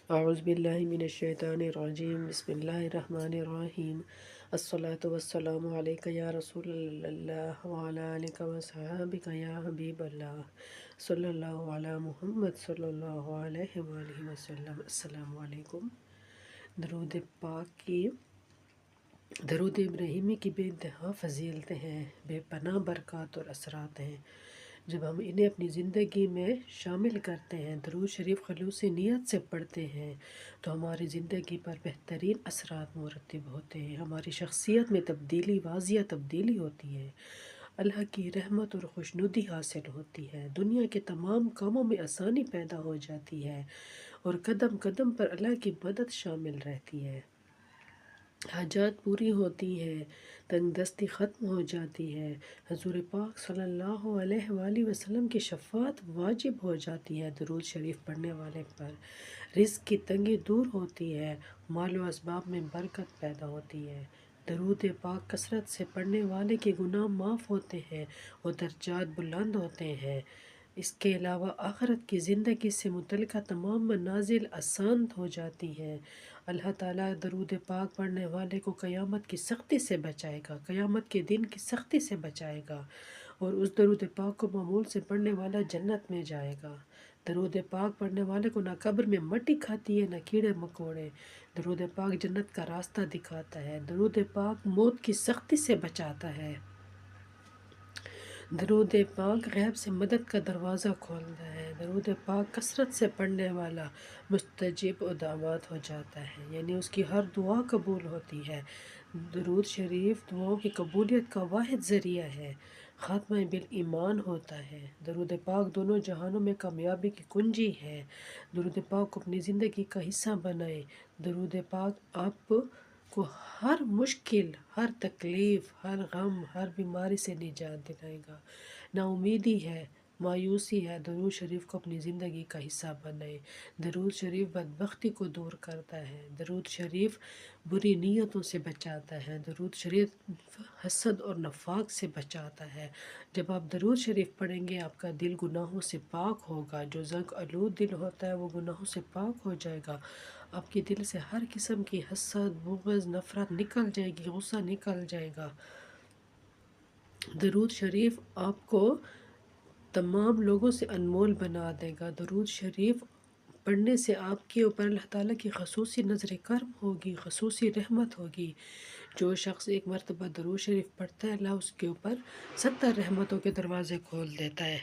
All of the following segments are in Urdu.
اعوذ باللہ من الشیطان الرجیم بسم اللہ الرحمن الرحیم الصلاۃ والسلام علیک یا رسول اللہ وعلی آلک وصحابک یا حبیب اللہ صلی اللہ علی محمد صلی اللہ علیہ وآلہ وسلم۔ السلام علیکم۔ درود پاک کی درود ابراہیمی کی بے انتہا فضیلتیں ہیں، بے پناہ برکات اور اثرات ہیں۔ جب ہم انہیں اپنی زندگی میں شامل کرتے ہیں، درود شریف خلوص نیت سے پڑھتے ہیں، تو ہماری زندگی پر بہترین اثرات مرتب ہوتے ہیں، ہماری شخصیت میں تبدیلی، واضح تبدیلی ہوتی ہے، اللہ کی رحمت اور خوشنودی حاصل ہوتی ہے، دنیا کے تمام کاموں میں آسانی پیدا ہو جاتی ہے اور قدم قدم پر اللہ کی مدد شامل رہتی ہے، حاجات پوری ہوتی ہیں، تنگ دستی ختم ہو جاتی ہے، حضور پاک صلی اللہ علیہ وآلہ وسلم کی شفاعت واجب ہو جاتی ہے درود شریف پڑھنے والے پر، رزق کی تنگی دور ہوتی ہے، مال و اسباب میں برکت پیدا ہوتی ہے، درود پاک کثرت سے پڑھنے والے کے گناہ معاف ہوتے ہیں اور درجات بلند ہوتے ہیں۔ اس کے علاوہ آخرت کی زندگی سے متعلقہ تمام منازل آسان ہو جاتی ہیں۔ اللہ تعالیٰ درود پاک پڑھنے والے کو قیامت کی سختی سے بچائے گا، قیامت کے دن کی سختی سے بچائے گا، اور اس درود پاک کو معمول سے پڑھنے والا جنت میں جائے گا۔ درود پاک پڑھنے والے کو نہ قبر میں مٹی کھاتی ہے نہ کیڑے مکوڑے۔ درود پاک جنت کا راستہ دکھاتا ہے، درود پاک موت کی سختی سے بچاتا ہے، درود پاک غیب سے مدد کا دروازہ کھولتا ہے، درود پاک کثرت سے پڑھنے والا مستجیب دعوات ہو جاتا ہے، یعنی اس کی ہر دعا قبول ہوتی ہے۔ درود شریف دعاؤں کی قبولیت کا واحد ذریعہ ہے، خاتمہ بالایمان ہوتا ہے، درود پاک دونوں جہانوں میں کامیابی کی کنجی ہے۔ درود پاک کو اپنی زندگی کا حصہ بنائیں، درود پاک آپ کو ہر مشکل، ہر تکلیف، ہر غم، ہر بیماری سے نجات دلائے گا۔ نا امیدی ہے، مایوسی ہے، درود شریف کو اپنی زندگی کا حصہ بنائیں۔ درود شریف بدبختی کو دور کرتا ہے، درود شریف بری نیتوں سے بچاتا ہے، درود شریف حسد اور نفاق سے بچاتا ہے۔ جب آپ درود شریف پڑھیں گے آپ کا دل گناہوں سے پاک ہوگا، جو زنگ آلود دل ہوتا ہے وہ گناہوں سے پاک ہو جائے گا، آپ کے دل سے ہر قسم کی حسد، بغض، نفرت نکل جائے گی، غصہ نکل جائے گا۔ درود شریف آپ کو تمام لوگوں سے انمول بنا دے گا، درود شریف پڑھنے سے آپ کے اوپر اللہ تعالیٰ کی خصوصی نظر کرم ہوگی، خصوصی رحمت ہوگی۔ جو شخص ایک مرتبہ درود شریف پڑھتا ہے اللہ اس کے اوپر 70 رحمتوں کے دروازے کھول دیتا ہے۔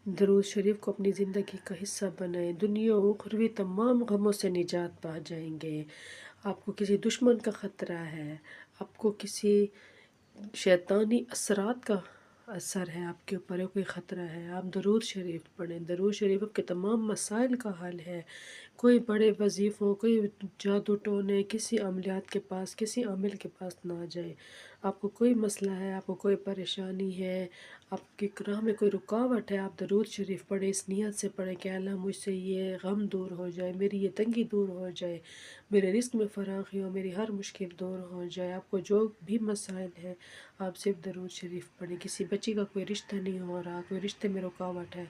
درود شریف کو اپنی زندگی کا حصہ بنائیں، دنیا و اخروی تمام غموں سے نجات پا جائیں گے۔ آپ کو کسی دشمن کا خطرہ ہے، آپ کو کسی شیطانی اثرات کا اثر ہے، آپ کے اوپر کوئی خطرہ ہے، آپ درود شریف پڑھیں، درود شریف آپ کے تمام مسائل کا حل ہے۔ کوئی بڑے وظیفوں، کوئی جادو ٹونے، کسی عملیات کے پاس، کسی عامل کے پاس نہ جائیں۔ آپ کو کوئی مسئلہ ہے، آپ کو کوئی پریشانی ہے، آپ کی راہ میں کوئی رکاوٹ ہے، آپ درود شریف پڑھیں، اس نیت سے پڑھیں کہ اللہ مجھ سے یہ غم دور ہو جائے، میری یہ تنگی دور ہو جائے، میرے رزق میں فراخی ہو، میری ہر مشکل دور ہو جائے۔ آپ کو جو بھی مسائل ہیں آپ صرف درود شریف پڑھیں۔ کسی بچی کا کوئی رشتہ نہیں ہو رہا، کوئی رشتے میں رکاوٹ ہے،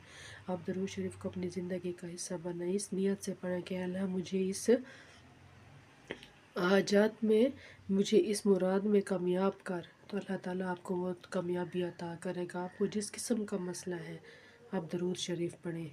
آپ درود شریف کو اپنی زندگی کا حصہ بنائیں، اس نیت سے پڑھیں کہ اللہ مجھے اس حاجات میں، مجھے اس مراد میں کامیاب کر، تو اللہ تعالیٰ آپ کو وہ کامیابی عطا کرے گا۔ آپ کو جس قسم کا مسئلہ ہے آپ درود شریف پڑھیں۔